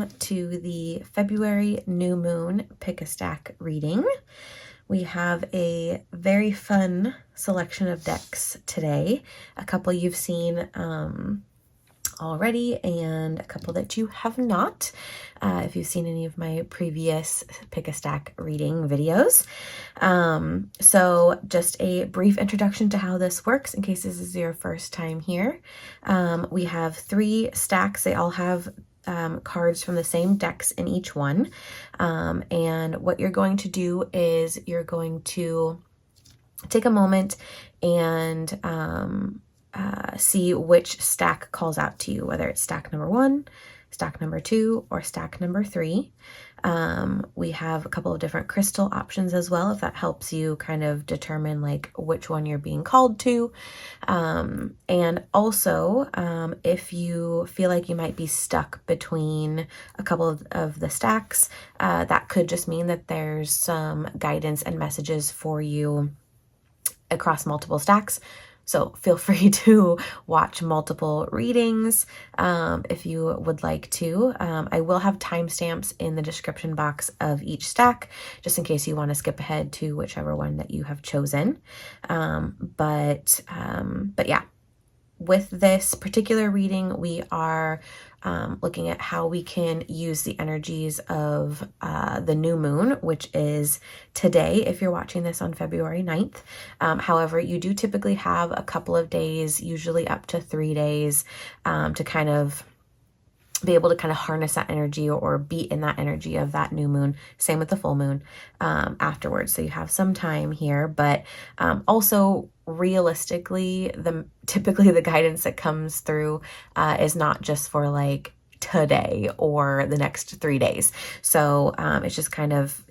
welcome to the February new moon pick a stack reading. We have a very fun selection of decks today. A couple you've seen already and a couple that you have not. If you've seen any of my previous pick a stack reading videos. So just a brief introduction to how this works in case this is your first time here. We have 3 stacks. They all have cards from the same decks in each one. And what you're going to do is you're going to take a moment and see which stack calls out to you, whether it's stack number 1, stack number 2, or stack number 3. We have a couple of different crystal options as well, if that helps you kind of determine like which one you're being called to. And also, if you feel like you might be stuck between a couple of the stacks, that could just mean that there's some guidance and messages for you across multiple stacks. So feel free to watch multiple readings if you would like to. I will have timestamps in the description box of each stack, just in case you want to skip ahead to whichever one that you have chosen. But yeah, with this particular reading, we are looking at how we can use the energies of the new moon, which is today, if you're watching this on February 9th. However, you do typically have a couple of days, usually up to 3 days, to kind of be able to kind of harness that energy or be in that energy of that new moon. Same with the full moon afterwards. So you have some time here, but also realistically, typically the guidance that comes through is not just for like today or the next 3 days. So it's just kind of,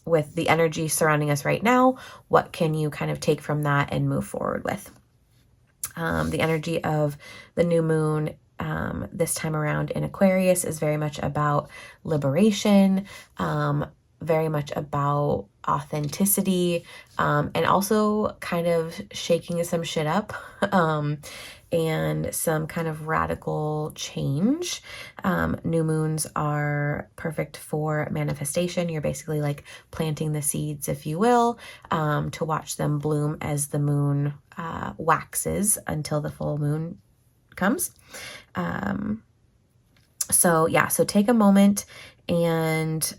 with the energy surrounding us right now, what can you kind of take from that and move forward with? The energy of the new moon this time around in Aquarius is very much about liberation, very much about authenticity, and also kind of shaking some shit up, and some kind of radical change. New moons are perfect for manifestation. You're basically like planting the seeds, if you will, to watch them bloom as the moon waxes until the full moon comes. So take a moment and,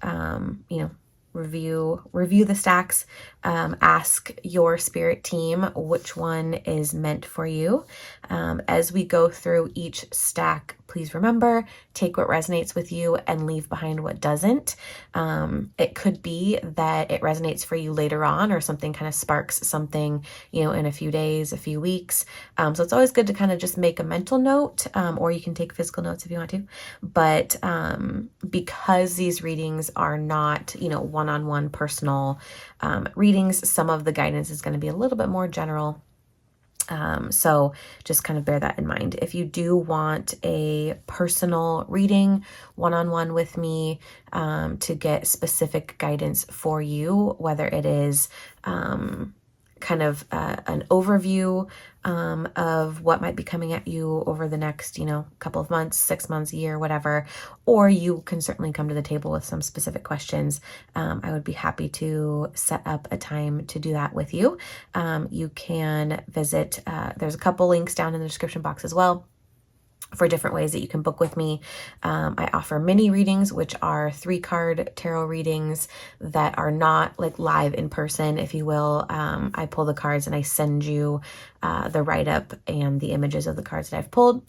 review the stacks, ask your spirit team which one is meant for you. As we go through each stack, please remember, take what resonates with you and leave behind what doesn't. It could be that it resonates for you later on, or something kind of sparks something, in a few days, a few weeks. So it's always good to kind of just make a mental note, or you can take physical notes if you want to. But because these readings are not, one-on-one personal readings, some of the guidance is going to be a little bit more general. So just kind of bear that in mind. If you do want a personal reading one-on-one with me, to get specific guidance for you, whether it is kind of an overview of what might be coming at you over the next, couple of months, 6 months, a year, whatever, or you can certainly come to the table with some specific questions. I would be happy to set up a time to do that with you. You can visit, there's a couple links down in the description box as well for different ways that you can book with me. I offer mini readings, which are 3-card tarot readings that are not like live in person, if you will. I pull the cards and I send you the write-up and the images of the cards that I've pulled.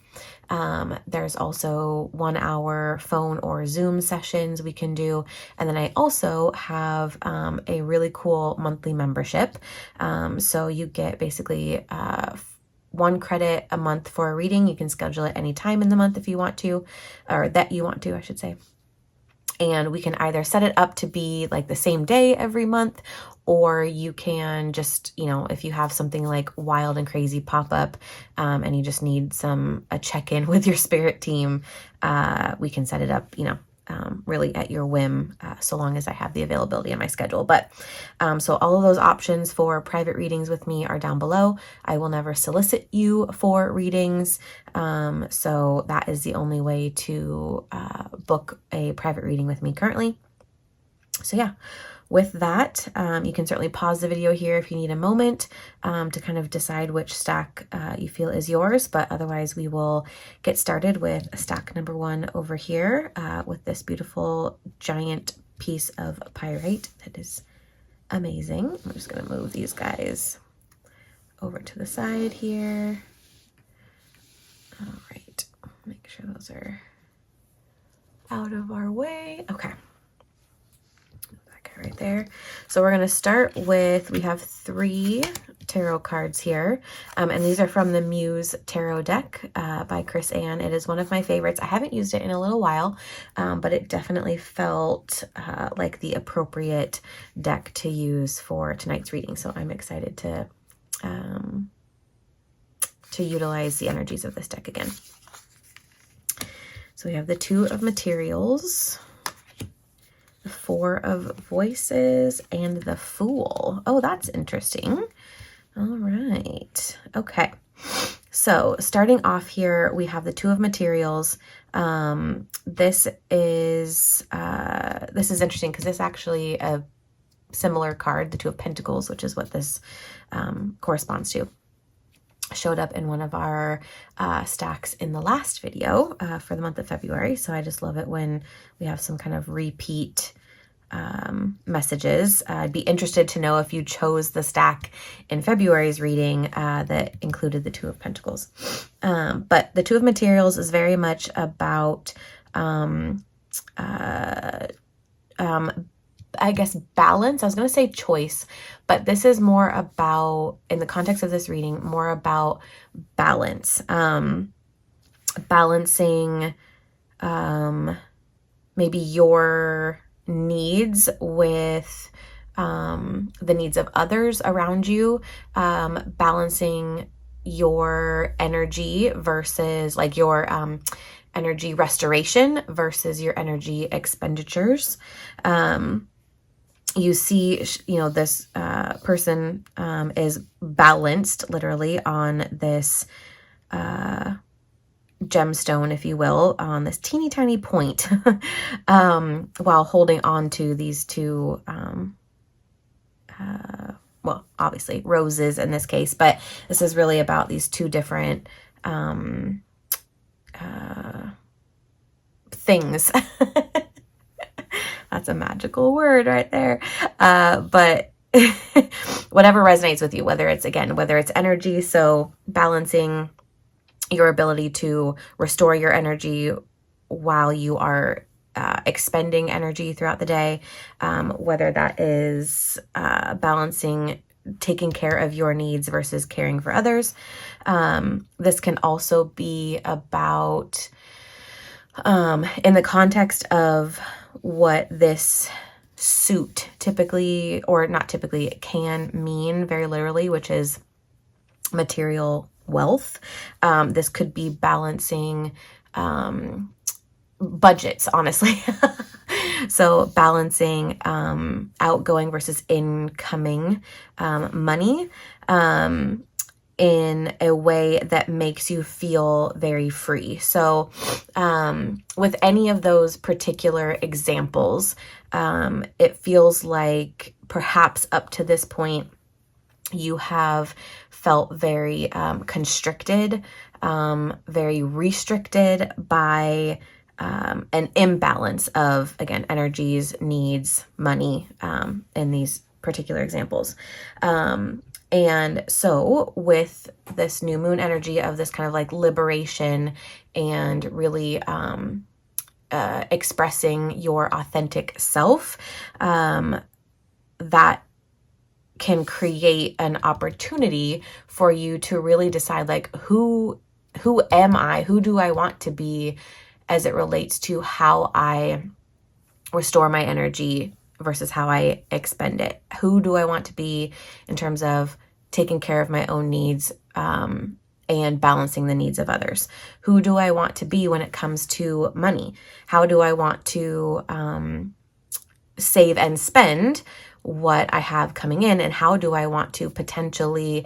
There's also 1-hour phone or Zoom sessions we can do. And then I also have a really cool monthly membership. So you get basically 1 credit a month for a reading. You can schedule it any time in the month if you want to, or that you want to, I should say. And we can either set it up to be like the same day every month, or you can just, if you have something like wild and crazy pop up, and you just need a check-in with your spirit team, we can set it up, really at your whim, so long as I have the availability in my schedule. But so all of those options for private readings with me are down below. I will never solicit you for readings. So that is the only way to book a private reading with me currently. So yeah, with that, you can certainly pause the video here if you need a moment to kind of decide which stack you feel is yours, but otherwise we will get started with stack number 1 over here with this beautiful giant piece of pyrite that is amazing. I'm just going to move these guys over to the side here. All right, make sure those are out of our way. Okay. Right there. So we're going to start with, we have 3 tarot cards here, and these are from the Muse tarot deck by Chris Ann. It is one of my favorites. I haven't used it in a little while, but it definitely felt like the appropriate deck to use for tonight's reading. So I'm excited to utilize the energies of this deck again. So we have the 2 of materials, 4 of voices, and the Fool. Oh, that's interesting. All right. Okay. So starting off here, we have the 2 of materials. This is interesting because this actually a similar card, the 2 of Pentacles, which is what this corresponds to, showed up in one of our stacks in the last video for the month of February. So I just love it when we have some kind of repeat messages. I'd be interested to know if you chose the stack in February's reading that included the 2 of Pentacles. But the 2 of Materials is very much about I guess balance. I was going to say choice, but this is more about, in the context of this reading, more about balance. Balancing maybe your needs with the needs of others around you, balancing your energy versus like your energy restoration versus your energy expenditures. You see, you know, this person is balanced literally on this gemstone, if you will, on this teeny tiny point, while holding on to these 2, well, obviously roses in this case, but this is really about these 2 different things. That's a magical word right there. But whatever resonates with you, whether it's energy, so balancing your ability to restore your energy while you are expending energy throughout the day, whether that is balancing taking care of your needs versus caring for others. This can also be about, in the context of what this suit typically, or not typically, can mean very literally, which is material wealth. This could be balancing budgets, honestly. So balancing outgoing versus incoming money in a way that makes you feel very free. So with any of those particular examples, it feels like perhaps up to this point you have felt very constricted, very restricted by an imbalance of, again, energies, needs, money, in these particular examples. And so with this new moon energy of this kind of like liberation and really expressing your authentic self, that can create an opportunity for you to really decide, like, who am I? Who do I want to be as it relates to how I restore my energy versus how I expend it? Who do I want to be in terms of taking care of my own needs, and balancing the needs of others? Who do I want to be when it comes to money? How do I want to save and spend what I have coming in? And how do I want to potentially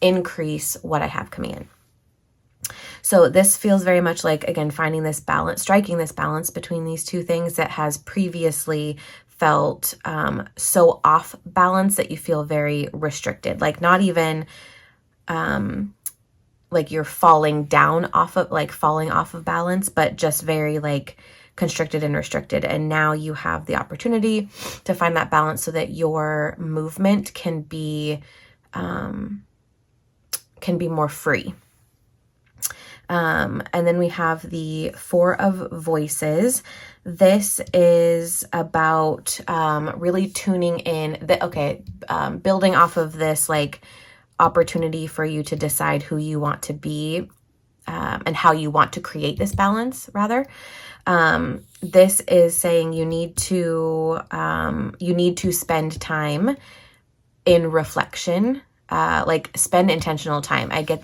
increase what I have coming in? So this feels very much like, again, finding this balance, striking this balance between these two things that has previously felt so off balance that you feel very restricted, like not even like you're falling off of balance, but just very like constricted and restricted. And now you have the opportunity to find that balance so that your movement can be more free. And then we have the Four of Voices. This is about really tuning in, building off of this like opportunity for you to decide who you want to be and how you want to create this balance, rather. This is saying you need to spend time in reflection. Like spend intentional time. I get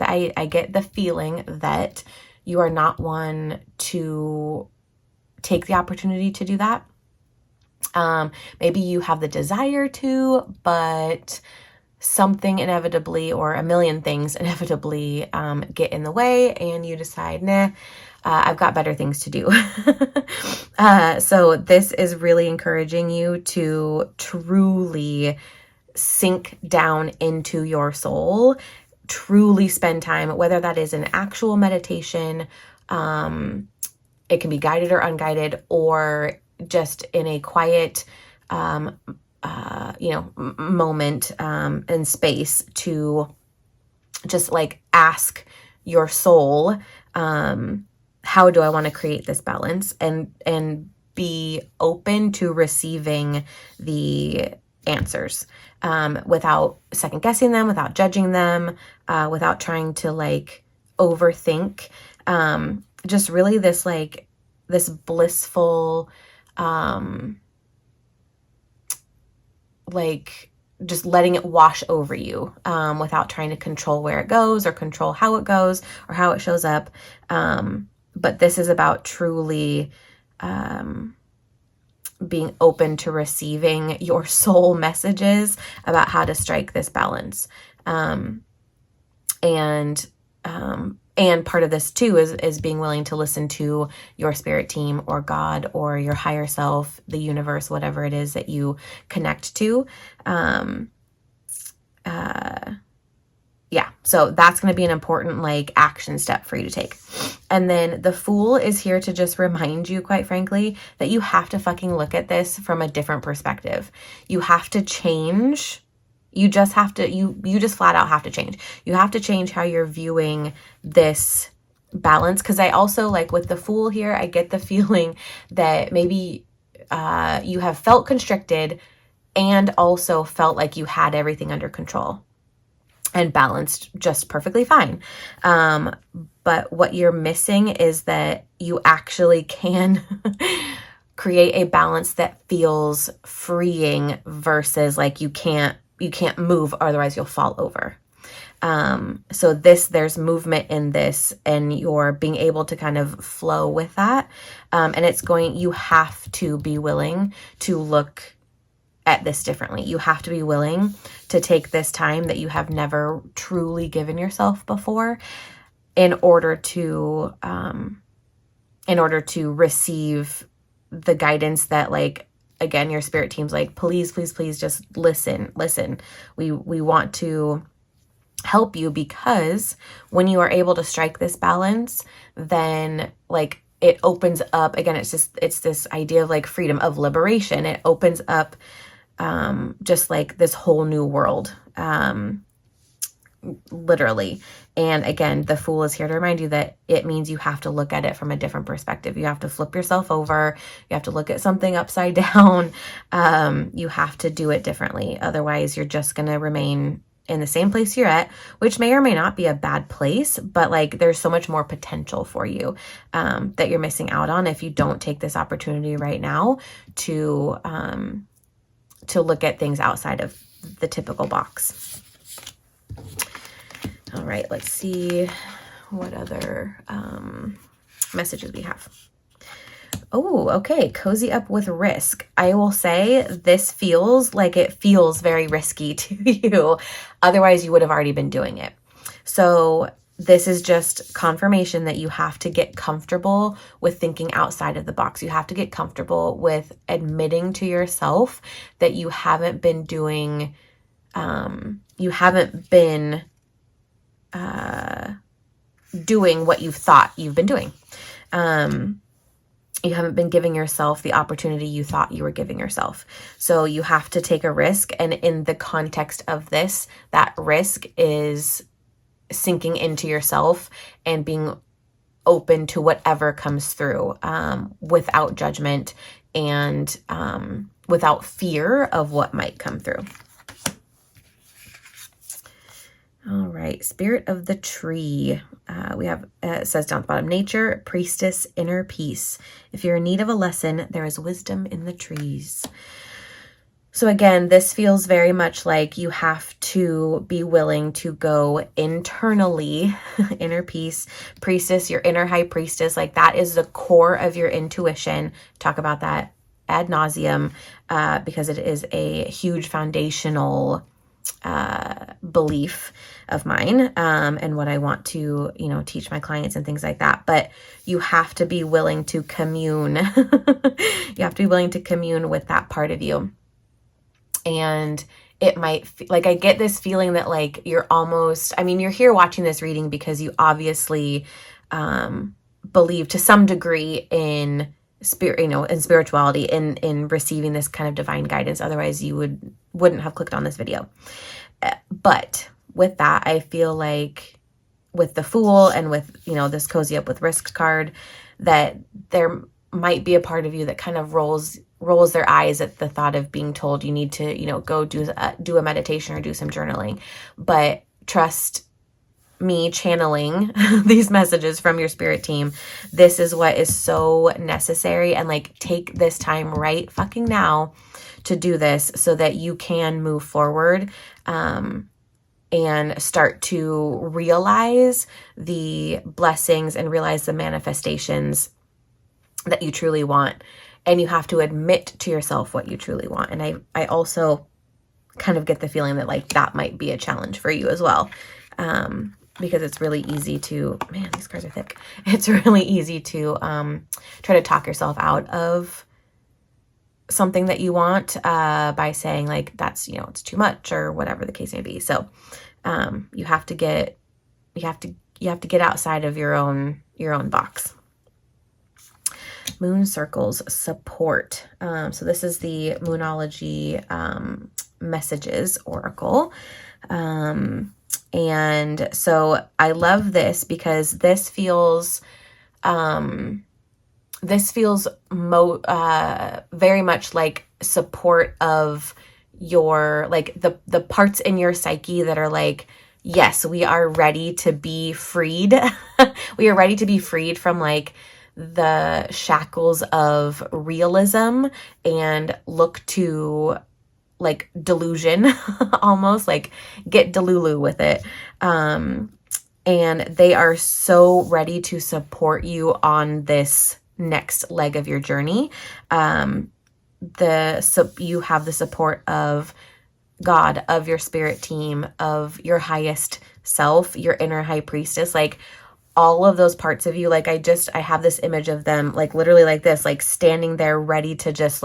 the feeling that you are not one to take the opportunity to do that. Maybe you have the desire to, but something inevitably, or a million things inevitably get in the way, and you decide, nah, I've got better things to do. So this is really encouraging you to truly sink down into your soul, truly spend time, whether that is an actual meditation, it can be guided or unguided, or just in a quiet, moment and space to just like ask your soul, how do I want to create this balance, and be open to receiving the answers, without second guessing them, without judging them, without trying to like overthink, just really this blissful, like just letting it wash over you, without trying to control where it goes or control how it goes or how it shows up. But this is about truly, being open to receiving your soul messages about how to strike this balance. And part of this too is being willing to listen to your spirit team or God or your higher self, the universe, whatever it is that you connect to. So that's going to be an important like action step for you to take. And then the Fool is here to just remind you, quite frankly, that you have to fucking look at this from a different perspective. You have to change. You just flat out have to change. You have to change how you're viewing this balance. Because I also, like with the Fool here, I get the feeling that maybe you have felt constricted and also felt like you had everything under control and balanced just perfectly fine. But what you're missing is that you actually can create a balance that feels freeing versus like you can't move, otherwise you'll fall over. So there's movement in this, and you're being able to kind of flow with that. And you have to be willing to look at this differently. You have to be willing to take this time that you have never truly given yourself before in order to receive the guidance that, like, again, your spirit team's like, please, please, please just listen. We want to help you, because when you are able to strike this balance, then like it opens up, again, it's this idea of like freedom, of liberation. It opens up just like this whole new world, literally. And again, the Fool is here to remind you that it means you have to look at it from a different perspective. You have to flip yourself over. You have to look at something upside down. You have to do it differently. Otherwise, you're just going to remain in the same place you're at, which may or may not be a bad place, but like there's so much more potential for you that you're missing out on if you don't take this opportunity right now to look at things outside of the typical box. All right, let's see what other messages we have. Oh, okay. Cozy up with risk. I will say this feels like it feels very risky to you. Otherwise, you would have already been doing it. So this is just confirmation that you have to get comfortable with thinking outside of the box. You have to get comfortable with admitting to yourself that you haven't been doing, doing what you thought you've been doing. You haven't been giving yourself the opportunity you thought you were giving yourself. So you have to take a risk. And in the context of this, that risk is sinking into yourself and being open to whatever comes through, without judgment and without fear of what might come through. All right, spirit of the tree. We have, it says down at the bottom, nature, priestess, inner peace. If you're in need of a lesson, there is wisdom in the trees. So again, this feels very much like you have to be willing to go internally, inner peace, priestess, your inner high priestess, like that is the core of your intuition. Talk about that ad nauseum, because it is a huge foundational belief of mine, and what I want to, teach my clients and things like that. But you have to be willing to commune. You have to be willing to commune with that part of you. And it might, I get this feeling that like you're almost, you're here watching this reading because you obviously believe to some degree in spirit, in spirituality, in receiving this kind of divine guidance. Otherwise you wouldn't have clicked on this video. But with that, I feel like with the Fool and with, this cozy up with risk card, that there might be a part of you that kind of rolls their eyes at the thought of being told you need to, go do a meditation or do some journaling. But trust me channeling these messages from your spirit team. This is what is so necessary. And take this time right fucking now to do this so that you can move forward, and start to realize the blessings and realize the manifestations that you truly want. And you have to admit to yourself what you truly want. And I also kind of get the feeling that that might be a challenge for you as well. Because it's really easy to, man, these cards are thick. It's really easy to try to talk yourself out of something that you want by saying that's, it's too much or whatever the case may be. So you have to get outside of your own box. Moon circles support. So this is the Moonology messages oracle. And so I love this because this feels very much like support of your, the parts in your psyche that are yes, we are ready to be freed. We are ready to be freed from the shackles of realism and look to delusion, almost get delulu with it. And they are so ready to support you on this next leg of your journey. You have the support of God, of your spirit team, of your highest self, your inner high priestess, all of those parts of you. I have this image of them, literally this, standing there ready to just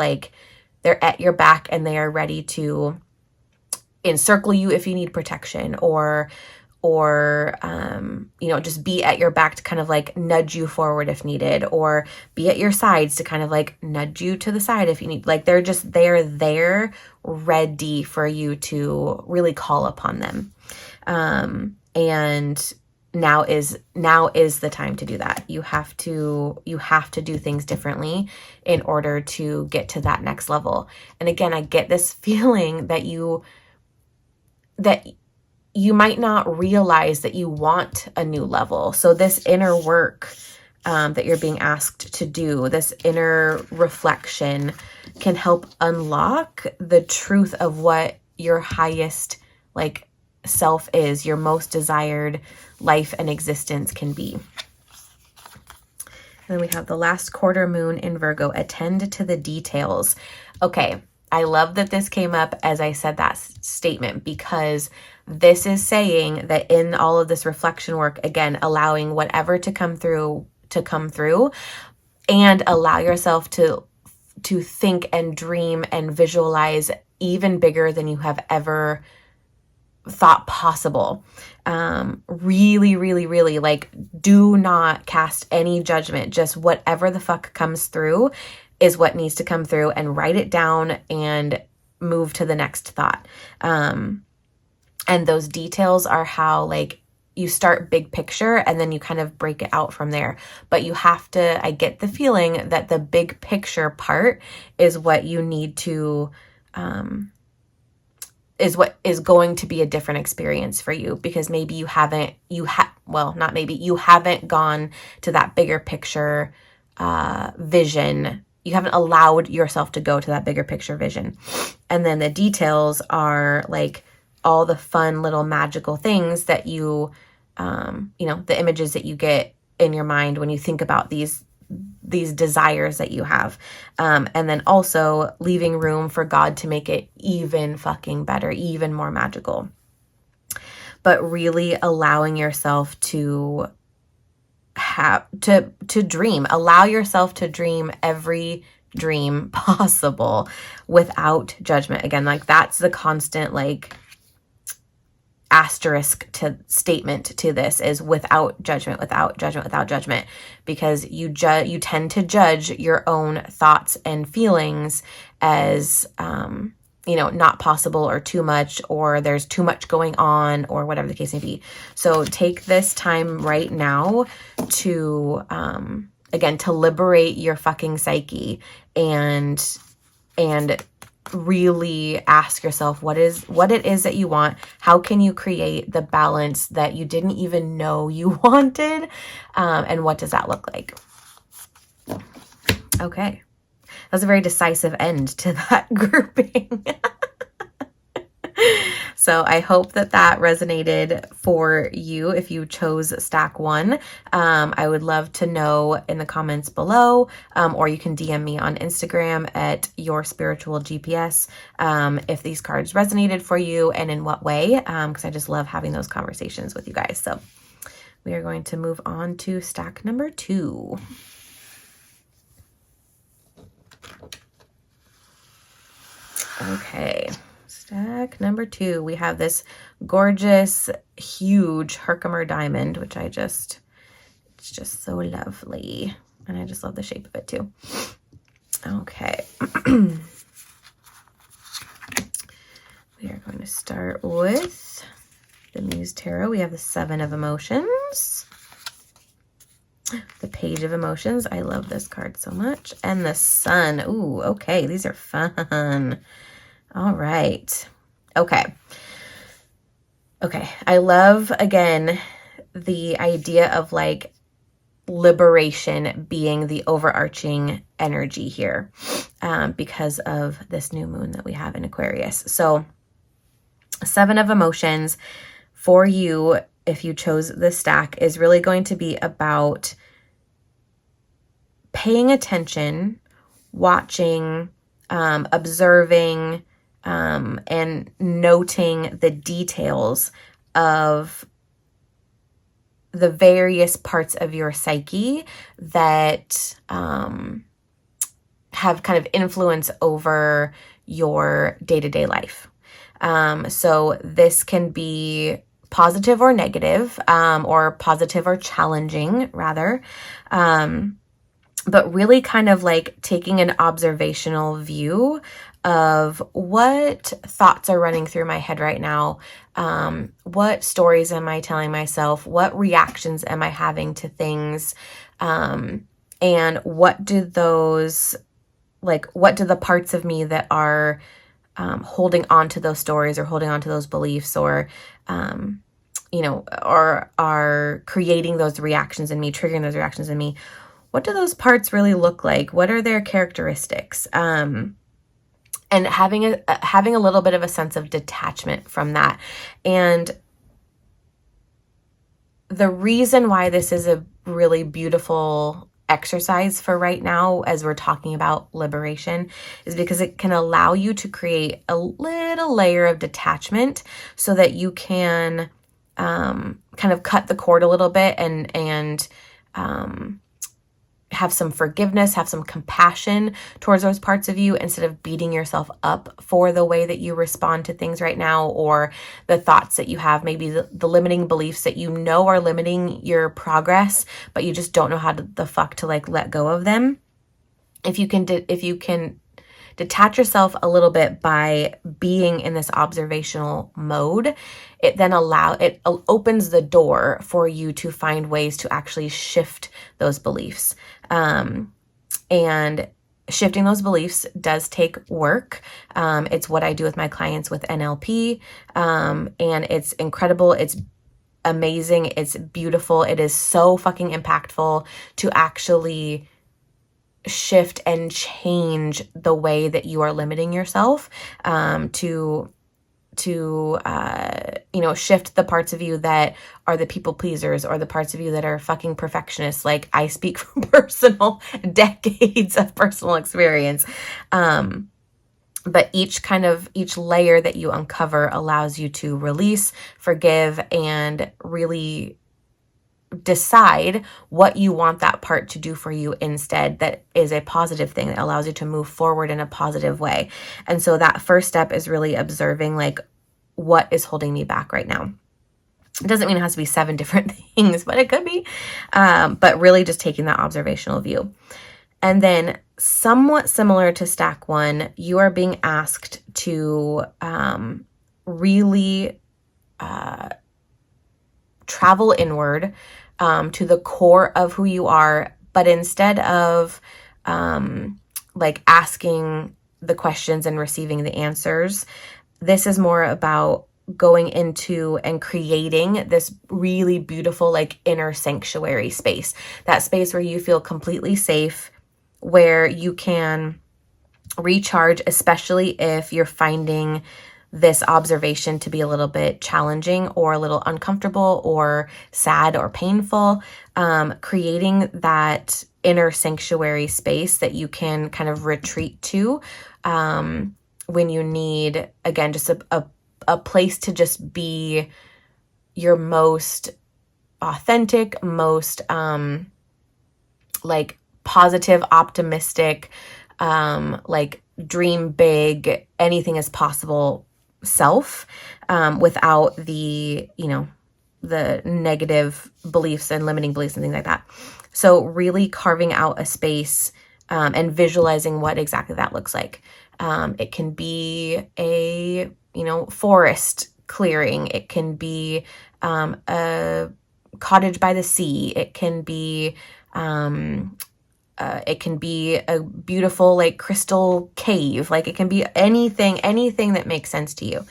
they're at your back and they are ready to encircle you if you need protection or just be at your back to kind of nudge you forward if needed, or be at your sides to kind of nudge you to the side if you need. They're there ready for you to really call upon them. And now is the time to do that. You have to do things differently in order to get to that next level. And again, I get this feeling that you might not realize that you want a new level. So this inner work that you're being asked to do, this inner reflection, can help unlock the truth of what your highest self is, your most desired life and existence can be. And then we have the last quarter moon in Virgo, attend to the details. Okay, I love that this came up as I said that statement, because this is saying that in all of this reflection work, again, allowing whatever to come through, and allow yourself to think and dream and visualize even bigger than you have ever thought possible. Really, really, really, like, do not cast any judgment. Just whatever the fuck comes through is what needs to come through, and write it down and move to the next thought. And those details are how, like, you start big picture and then you kind of break it out from there. But you have to, I get the feeling that the big picture part is what you need to, is what is going to be a different experience for you, because maybe you haven't gone to that bigger picture vision. You haven't allowed yourself to go to that bigger picture vision. And then the details are like all the fun little magical things that you, the images that you get in your mind when you think about these desires that you have. And then also leaving room for God to make it even fucking better, even more magical. But really allowing yourself to dream, allow yourself to dream every dream possible without judgment. Again, like, that's the constant, like, asterisk to statement to this, is without judgment, because you tend to judge your own thoughts and feelings as, not possible, or too much, or there's too much going on, or whatever the case may be. So take this time right now to, again, to liberate your fucking psyche, and really ask yourself what it is that you want. How can you create the balance that you didn't even know you wanted? And what does that look like? Okay. That was a very decisive end to that grouping. So I hope that resonated for you if you chose stack 1. I would love to know in the comments below, or you can DM me on Instagram at Your Spiritual GPS, if these cards resonated for you and in what way, because I just love having those conversations with you guys. So we are going to move on to stack number 2. Okay. Stack number 2, we have this gorgeous, huge Herkimer diamond, which it's just so lovely. And I just love the shape of it too. Okay. We are going to start with the Muse Tarot. We have the 7 of Emotions. The Page of Emotions. I love this card so much. And the Sun. Ooh, okay. These are fun. All right. Okay. I love, again, the idea of, like, liberation being the overarching energy here, because of this new moon that we have in Aquarius. So 7 of Emotions for you, if you chose this stack, is really going to be about paying attention, watching, observing, and noting the details of the various parts of your psyche that have kind of influence over your day-to-day life. So this can be positive or negative, or positive or challenging, rather. But really kind of like taking an observational view of what thoughts are running through my head right now. What stories am I telling myself? What reactions am I having to things? And what do the parts of me that are holding on to those stories, or holding on to those beliefs, or, or are creating those reactions in me, triggering those reactions in me? What do those parts really look like? What are their characteristics? and having a little bit of a sense of detachment from that. And the reason why this is a really beautiful exercise for right now, as we're talking about liberation, is because it can allow you to create a little layer of detachment so that you can kind of cut the cord a little bit and have some forgiveness, have some compassion towards those parts of you, instead of beating yourself up for the way that you respond to things right now, or the thoughts that you have, maybe the limiting beliefs that you know are limiting your progress, but you just don't know how to like let go of them. If you can detach yourself a little bit by being in this observational mode, it then opens the door for you to find ways to actually shift those beliefs. And shifting those beliefs does take work. It's what I do with my clients with NLP. And it's incredible. It's amazing. It's beautiful. It is so fucking impactful to actually shift and change the way that you are limiting yourself, to shift the parts of you that are the people pleasers, or the parts of you that are fucking perfectionists. Like, I speak from decades of personal experience. But each layer that you uncover allows you to release, forgive, and really decide what you want that part to do for you instead, that is a positive thing, that allows you to move forward in a positive way. And so that first step is really observing, like, what is holding me back right now. It doesn't mean it has to be 7 different things, but it could be. But really just taking that observational view. And then, somewhat similar to stack 1, you are being asked to really travel inward to the core of who you are. But instead of like asking the questions and receiving the answers, this is more about going into and creating this really beautiful, like, inner sanctuary space. That space where you feel completely safe, where you can recharge, especially if you're finding this observation to be a little bit challenging or a little uncomfortable or sad or painful. Creating that inner sanctuary space that you can kind of retreat to when you need, again, just a place to just be your most authentic, most like positive, optimistic, like dream big, anything is possible self, without the negative beliefs and limiting beliefs and things like that. So really carving out a space and visualizing what exactly that looks like. It can be a forest clearing. It can be a cottage by the sea. It can be a beautiful, like, crystal cave. Like, it can be anything that makes sense to you.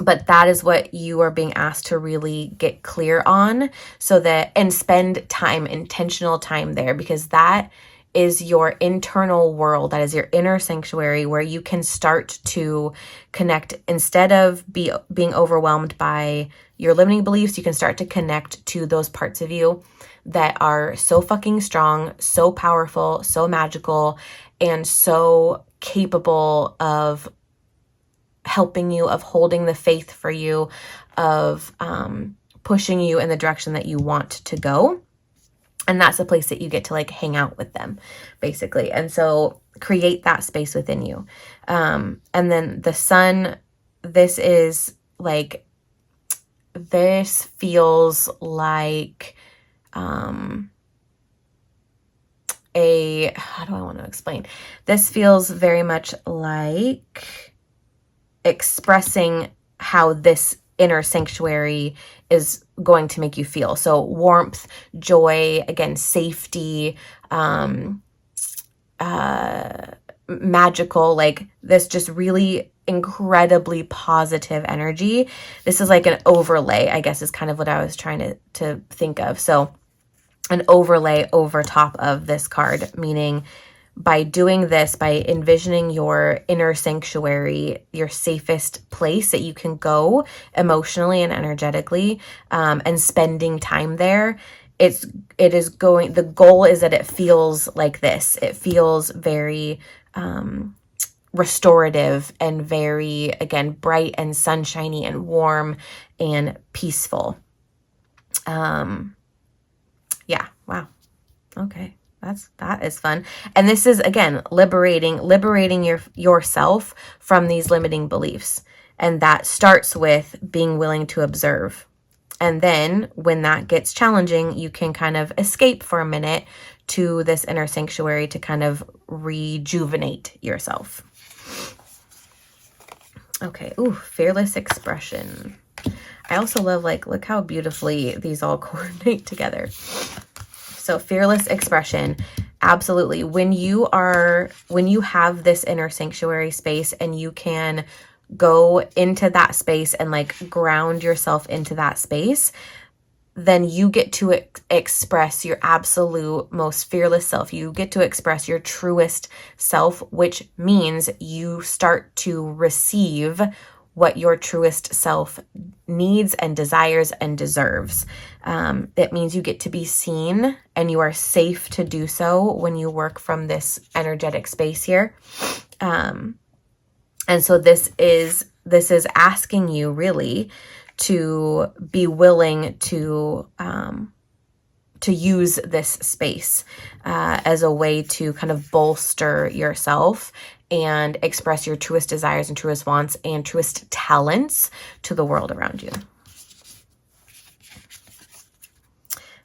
But that is what you are being asked to really get clear on, and spend time, intentional time there, because that is your internal world. That is your inner sanctuary, where you can start to connect. Instead of being overwhelmed by your limiting beliefs, you can start to connect to those parts of you that are so fucking strong, so powerful, so magical, and so capable of helping you, of holding the faith for you, of pushing you in the direction that you want to go. And that's the place that you get to, like, hang out with them, basically. And so create that space within you. And then the sun, this feels like how do I want to explain? This feels very much like expressing how this inner sanctuary is going to make you feel. So warmth, joy, again, safety, magical, like this just really incredibly positive energy. This is like an overlay, I guess, is kind of what I was trying to think of. So an overlay over top of this card, meaning by doing this, by envisioning your inner sanctuary, your safest place that you can go emotionally and energetically, and spending time there, the goal is that it feels like this. It feels very restorative and very, again, bright and sunshiny and warm and peaceful. Yeah, wow. Okay. That is fun. And this is, again, liberating yourself from these limiting beliefs. And that starts with being willing to observe. And then when that gets challenging, you can kind of escape for a minute to this inner sanctuary to kind of rejuvenate yourself. Okay. Ooh, fearless expression. I also love, like, look how beautifully these all coordinate together. So fearless expression, absolutely. When you have this inner sanctuary space and you can go into that space and like ground yourself into that space, then you get to express your absolute most fearless self. You get to express your truest self, which means you start to receive what your truest self needs and desires and deserves. That means you get to be seen and you are safe to do so when you work from this energetic space here. And so this is asking you really to be willing to use this space as a way to kind of bolster yourself and express your truest desires and truest wants and truest talents to the world around you.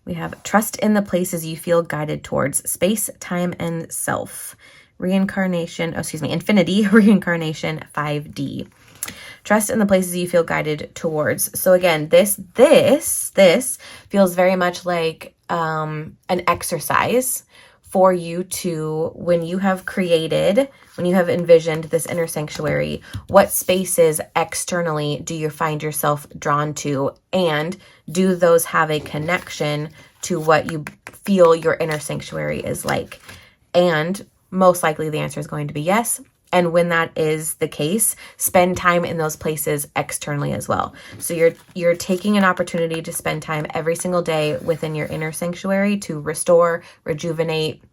We have trust in the places you feel guided towards: space, time, and self. Infinity, reincarnation, 5D. Trust in the places you feel guided towards. So again, this feels very much like an exercise for you to, when you have envisioned this inner sanctuary, what spaces externally do you find yourself drawn to? And do those have a connection to what you feel your inner sanctuary is like? And most likely the answer is going to be yes. And when that is the case, spend time in those places externally as well. So you're taking an opportunity to spend time every single day within your inner sanctuary to restore, rejuvenate,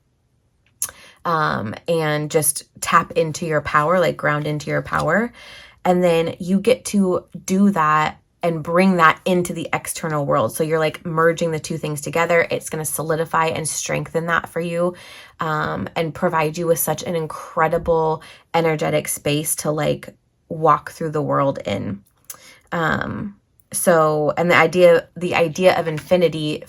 and just tap into your power, like ground into your power. And then you get to do that and bring that into the external world. So you're like merging the two things together. It's going to solidify and strengthen that for you, and provide you with such an incredible energetic space to like walk through the world in. And the idea of infinity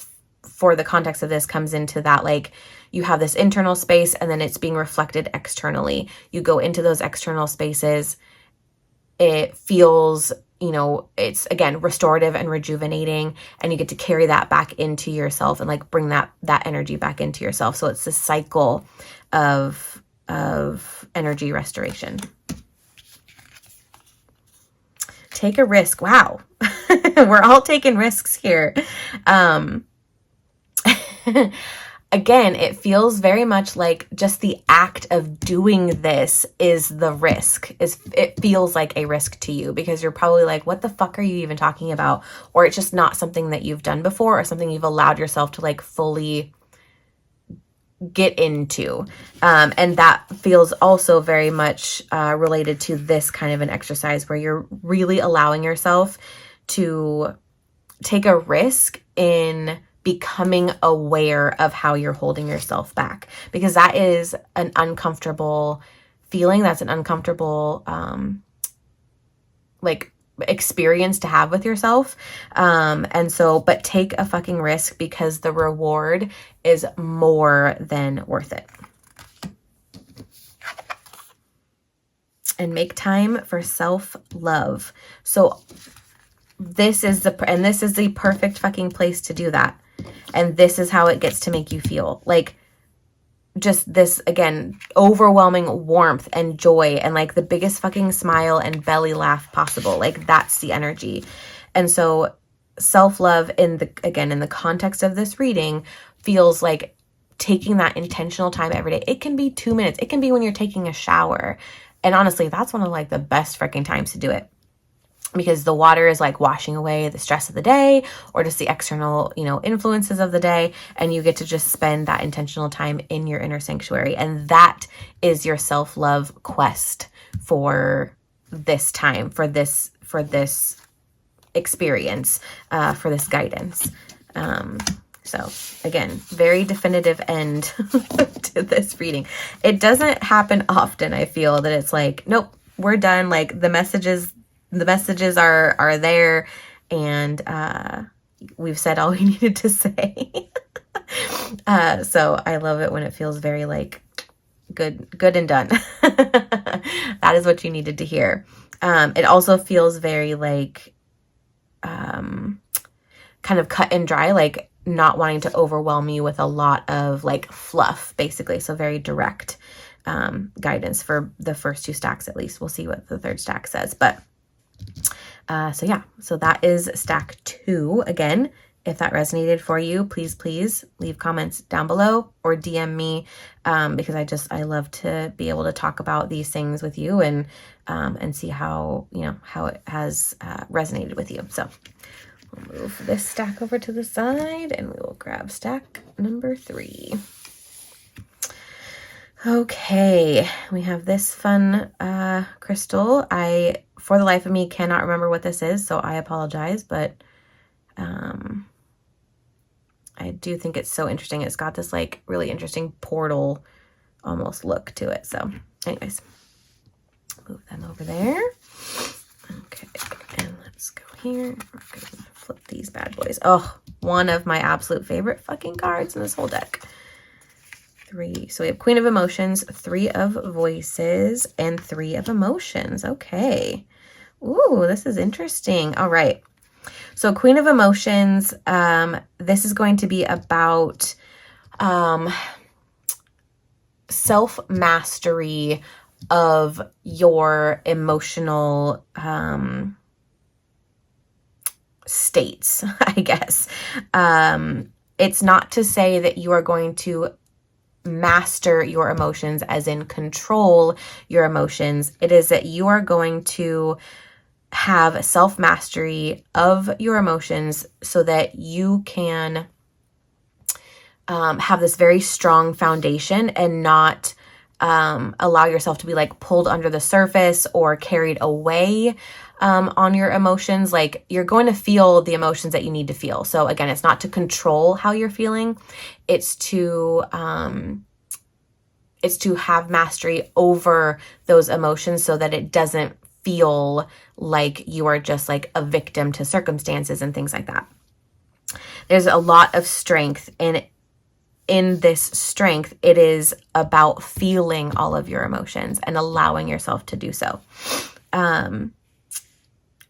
for the context of this comes into that, like, you have this internal space and then it's being reflected externally. You go into those external spaces. It feels, it's again restorative and rejuvenating, and you get to carry that back into yourself and like bring that energy back into yourself. So it's a cycle of energy restoration. Take a risk. Wow. We're all taking risks here. Again, it feels very much like just the act of doing this is the risk. It feels like a risk to you because you're probably like, what the fuck are you even talking about? Or it's just not something that you've done before or something you've allowed yourself to like fully get into. And that feels also very much related to this kind of an exercise where you're really allowing yourself to take a risk in becoming aware of how you're holding yourself back, because that is an uncomfortable feeling. That's an uncomfortable, experience to have with yourself. But take a fucking risk because the reward is more than worth it. And make time for self-love. So this is the perfect fucking place to do that. And this is how it gets to make you feel. Like, just this, again, overwhelming warmth and joy and like the biggest fucking smile and belly laugh possible. Like, that's the energy. And so self-love in the context of this reading feels like taking that intentional time every day. It can be 2 minutes. It can be when you're taking a shower. And honestly, that's one of like the best freaking times to do it, because the water is like washing away the stress of the day or just the external, influences of the day. And you get to just spend that intentional time in your inner sanctuary. And that is your self-love quest for this time, for this experience, for this guidance. So again, very definitive end to this reading. It doesn't happen often, I feel, that it's like, nope, we're done. Like the messages are there, and we've said all we needed to say. So I love it when it feels very like good and done. That is what you needed to hear. It also feels very like kind of cut and dry, like not wanting to overwhelm you with a lot of like fluff, basically. So very direct guidance for the first 2 stacks, at least. We'll see what the 3rd stack says. But so yeah, so that is stack 2. Again, if that resonated for you, please leave comments down below or DM me, because I love to be able to talk about these things with you and see how it has resonated with you. So we'll move this stack over to the side and we will grab stack number 3. Okay, we have this fun crystal. I, for the life of me, cannot remember what this is, so I apologize, but I do think it's so interesting. It's got this like really interesting portal almost look to it. So anyways, move them over there. Okay, and let's go here. We're gonna flip these bad boys. Oh, one of my absolute favorite fucking cards in this whole deck. 3. So we have Queen of Emotions, 3 of Voices, and 3 of Emotions. Okay. Ooh, this is interesting. All right. So Queen of Emotions, this is going to be about self-mastery of your emotional states, I guess. It's not to say that you are going to master your emotions as in control your emotions. It is that you are going to have self-mastery of your emotions so that you can have this very strong foundation and not allow yourself to be like pulled under the surface or carried away on your emotions. Like you're going to feel the emotions that you need to feel. So again, it's not to control how you're feeling. It's to have mastery over those emotions so that it doesn't feel like you are just like a victim to circumstances and things like that. There's a lot of strength in this strength. It is about feeling all of your emotions and allowing yourself to do so.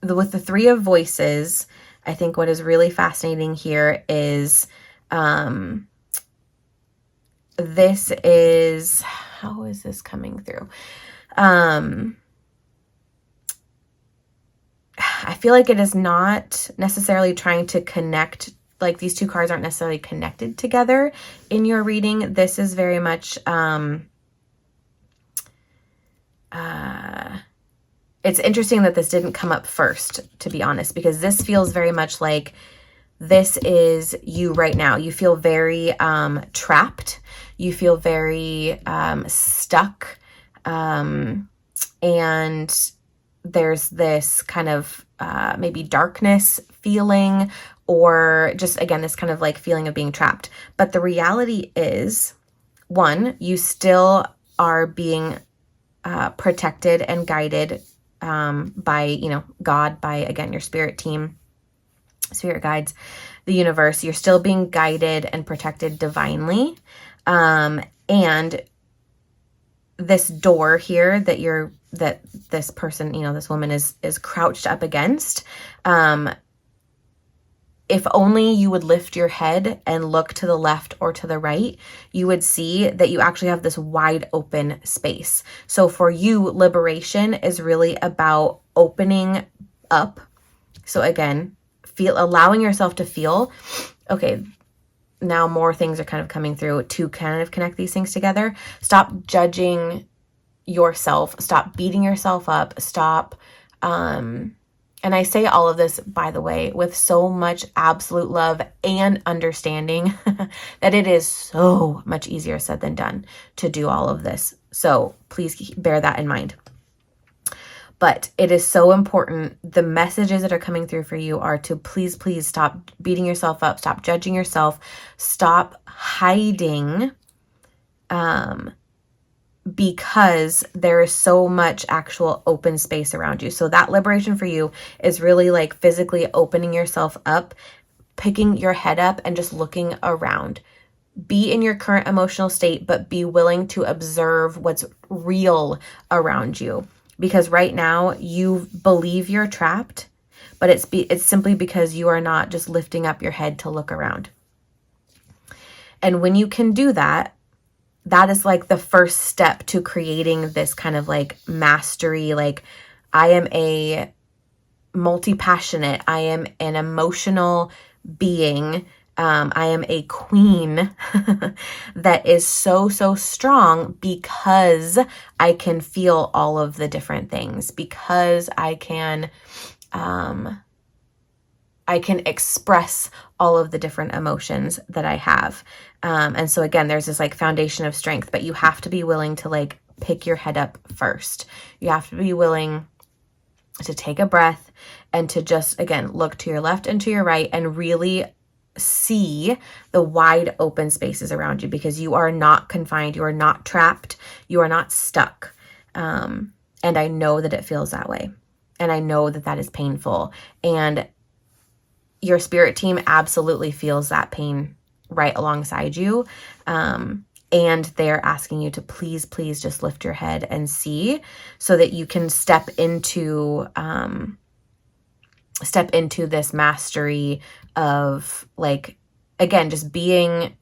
With the 3 of Voices, I think what is really fascinating here is this is, how is this coming through? I feel like it is not necessarily trying to connect, like these 2 cards aren't necessarily connected together in your reading. This is very much, it's interesting that this didn't come up first, to be honest, because this feels very much like this is you right now. You feel very trapped. You feel very stuck. And there's this kind of maybe darkness feeling, or just, again, this kind of like feeling of being trapped. But the reality is, 1, you still are being protected and guided by, God, by, again, your spirit team, spirit guides, the universe. You're still being guided and protected divinely. And this door here that this person, this woman is crouched up against, if only you would lift your head and look to the left or to the right, you would see that you actually have this wide open space. So for you, liberation is really about opening up. So again, allowing yourself to feel, okay, now more things are kind of coming through to kind of connect these things together. Stop judging yourself. Stop beating yourself up. Stop, and I say all of this, by the way, with so much absolute love and understanding that it is so much easier said than done to do all of this. So please bear that in mind. But it is so important. The messages that are coming through for you are to please, please stop beating yourself up. Stop judging yourself. Stop hiding, because there is so much actual open space around you. So that liberation for you is really like physically opening yourself up, picking your head up and just looking around. Be in your current emotional state, but be willing to observe what's real around you. Because right now you believe you're trapped, but it's simply because you are not just lifting up your head to look around. And when you can do that, that is like the first step to creating this kind of like mastery. Like, I am a multi-passionate, I am an emotional being. I am a queen that is so, so strong because I can feel all of the different things, because I can express all of the different emotions that I have. And so again, there's this like foundation of strength, but you have to be willing to like pick your head up first. You have to be willing to take a breath and to just, again, look to your left and to your right and really see the wide open spaces around you, because you are not confined. You are not trapped. You are not stuck. And I know that it feels that way. And I know that that is painful. And your spirit team absolutely feels that pain right alongside you. And they're asking you to please, please just lift your head and see, so that you can step into this mastery of like, again, just being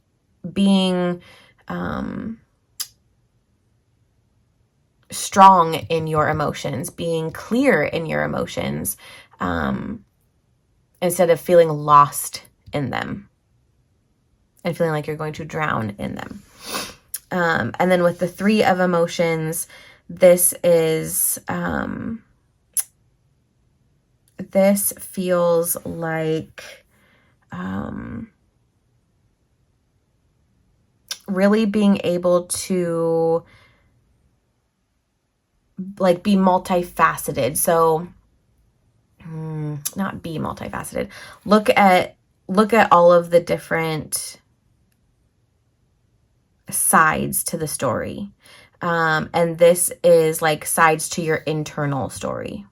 strong in your emotions, being clear in your emotions, instead of feeling lost in them and feeling like you're going to drown in them. And then with the 3 of emotions, this feels like really being able to like be multifaceted. So not be multifaceted. Look at all of the different sides to the story. And this is like sides to your internal story.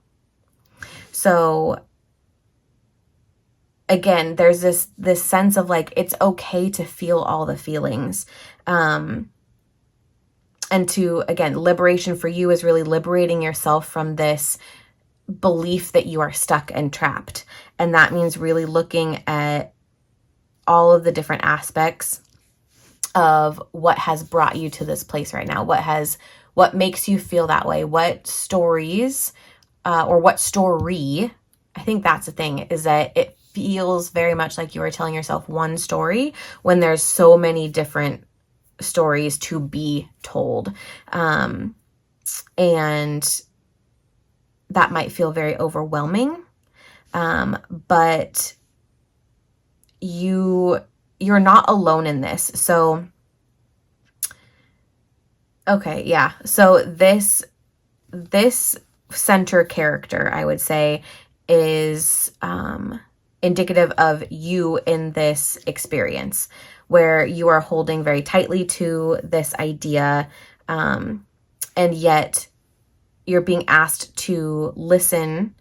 So again, there's this sense of like, it's okay to feel all the feelings. And to, again, liberation for you is really liberating yourself from this belief that you are stuck and trapped. And that means really looking at all of the different aspects of what has brought you to this place right now. What makes you feel that way? What stories, or what story, I think that's the thing, is that it feels very much like you are telling yourself one story when there's so many different stories to be told. And that might feel very overwhelming. But you're not alone in this. So, okay, yeah. So this center character, I would say, is indicative of you in this experience, where you are holding very tightly to this idea, and yet you're being asked to listen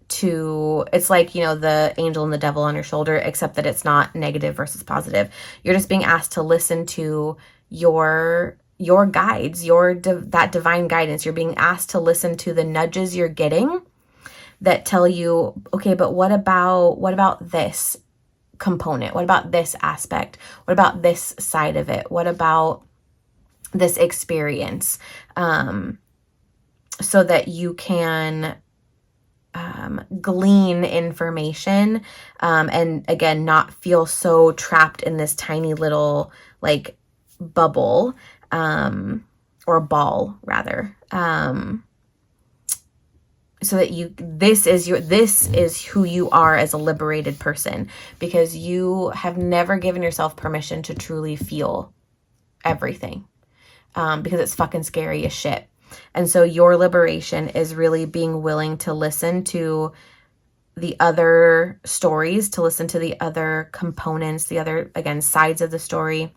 to, it's like, the angel and the devil on your shoulder, except that it's not negative versus positive. You're just being asked to listen to your guides, that divine guidance. You're being asked to listen to the nudges you're getting that tell you, okay, but what about this component? What about this aspect? What about this side of it? What about this experience? So that you can glean information, and again, not feel so trapped in this tiny little like bubble, or ball rather, so that this is who you are as a liberated person, because you have never given yourself permission to truly feel everything, because it's fucking scary as shit. And so your liberation is really being willing to listen to the other stories, to listen to the other components, the other, again, sides of the story,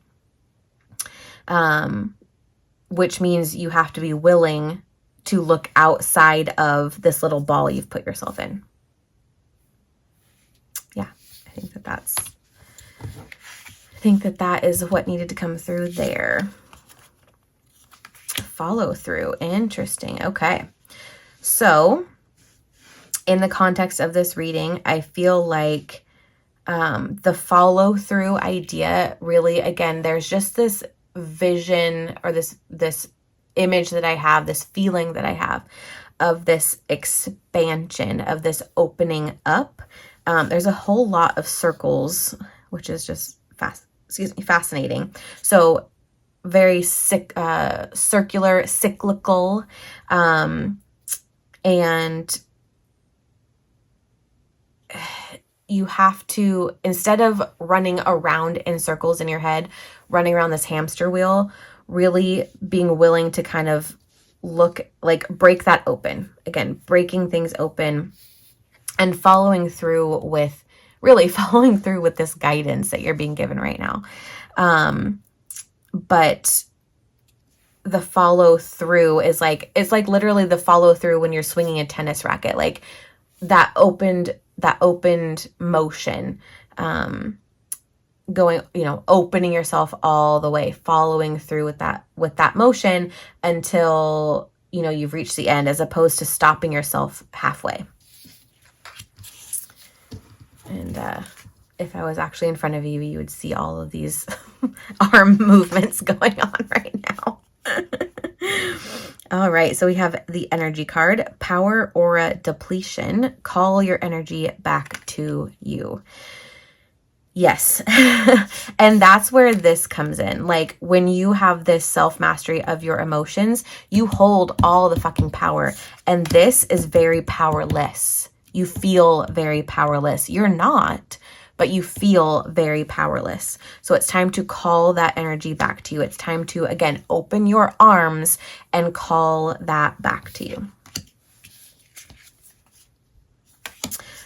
which means you have to be willing to look outside of this little ball you've put yourself in. Yeah, I think that is what needed to come through there. Follow through. Interesting. Okay. So in the context of this reading, I feel like the follow through idea really, again, there's just this vision or this image that I have, this feeling that I have of this expansion, of this opening up. There's a whole lot of circles, which is just fascinating. So very circular, cyclical, and you have to, instead of running around in circles in your head, running around this hamster wheel, really being willing to kind of break that open. Again, breaking things open and following through with this guidance that you're being given right now. But the follow through is it's like literally the follow through when you're swinging a tennis racket, like that opened motion, going, opening yourself all the way, following through with that motion until, you've reached the end, as opposed to stopping yourself halfway. And, if I was actually in front of you, you would see all of these arm movements going on right now. All right, so we have the energy card, Power Aura Depletion. Call your energy back to you. Yes. And that's where this comes in. Like when you have this self-mastery of your emotions, you hold all the fucking power. And this is very powerless. You feel very powerless. You're not, but you feel very powerless. So it's time to call that energy back to you. It's time to, again, open your arms and call that back to you.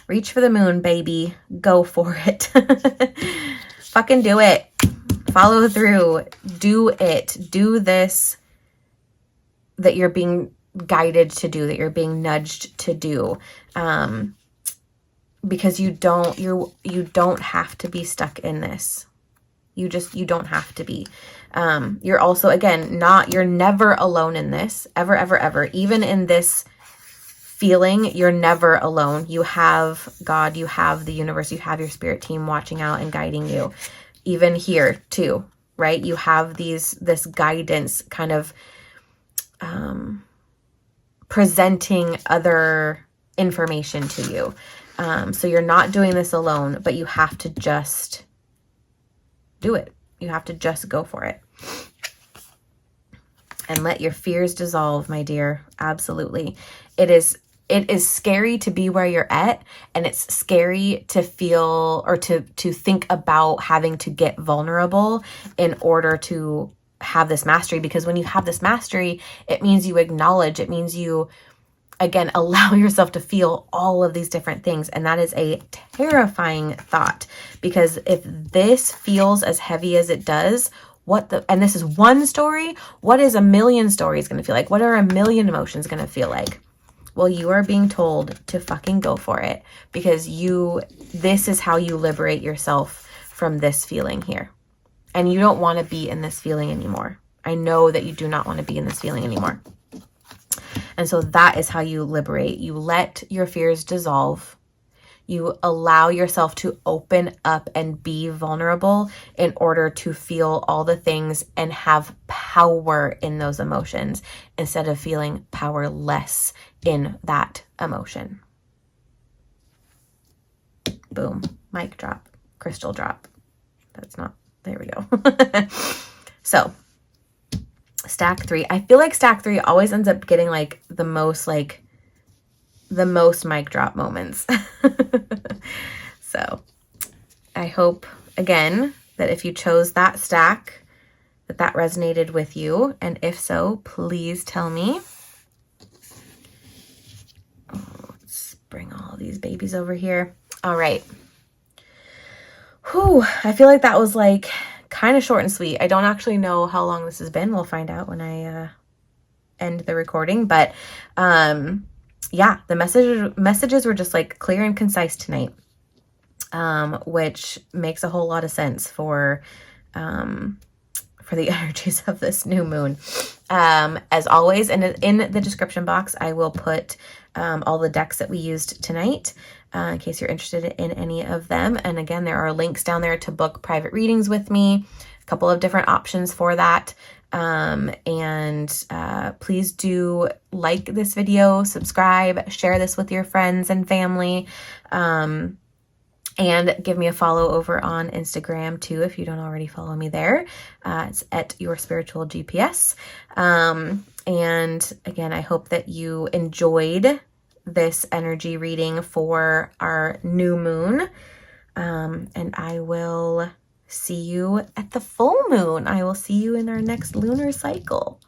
Reach for the moon, baby. Go for it. Fucking do it. Follow through. Do it. Do this that you're being guided to do, that you're being nudged to do. Because you don't have to be stuck in this. You don't have to be. You're also, again, you're never alone in this. Ever, ever, ever. Even in this feeling, you're never alone. You have God, you have the universe, you have your spirit team watching out and guiding you. Even here too, right? You have this guidance kind of presenting other information to you. So you're not doing this alone, but you have to just do it. You have to just go for it. And let your fears dissolve, my dear. Absolutely. It is scary to be where you're at, and it's scary to feel or to think about having to get vulnerable in order to have this mastery. Because when you have this mastery, it means you acknowledge, it means you, again, allow yourself to feel all of these different things. And that is a terrifying thought, because if this feels as heavy as it does, and this is one story, what is a million stories going to feel like? What are a million emotions going to feel like? Well, you are being told to fucking go for it, because this is how you liberate yourself from this feeling here. And you don't want to be in this feeling anymore. I know that you do not want to be in this feeling anymore. And so that is how you liberate. You let your fears dissolve. You allow yourself to open up and be vulnerable in order to feel all the things and have power in those emotions instead of feeling powerless in that emotion. boom, mic drop, crystal drop. That's not, there we go. So stack 3. I feel like stack 3 always ends up getting like the most mic drop moments. So I hope, again, that if you chose that stack, that resonated with you. And if so, please tell me. Oh, let's bring all these babies over here. All right. Whew, I feel like that was like kind of short and sweet. I don't actually know how long this has been. We'll find out when I end the recording. But yeah, the messages were just like clear and concise tonight, which makes a whole lot of sense for the energies of this new moon. As always, and in the description box, I will put all the decks that we used tonight, in case you're interested in any of them. And again, there are links down there to book private readings with me, a couple of different options for that. Please do like this video, subscribe, share this with your friends and family. And give me a follow over on Instagram too, if you don't already follow me there. It's at Your Spiritual GPS. And again, I hope that you enjoyed this energy reading for our new moon. And I will see you at the full moon. I will see you in our next lunar cycle.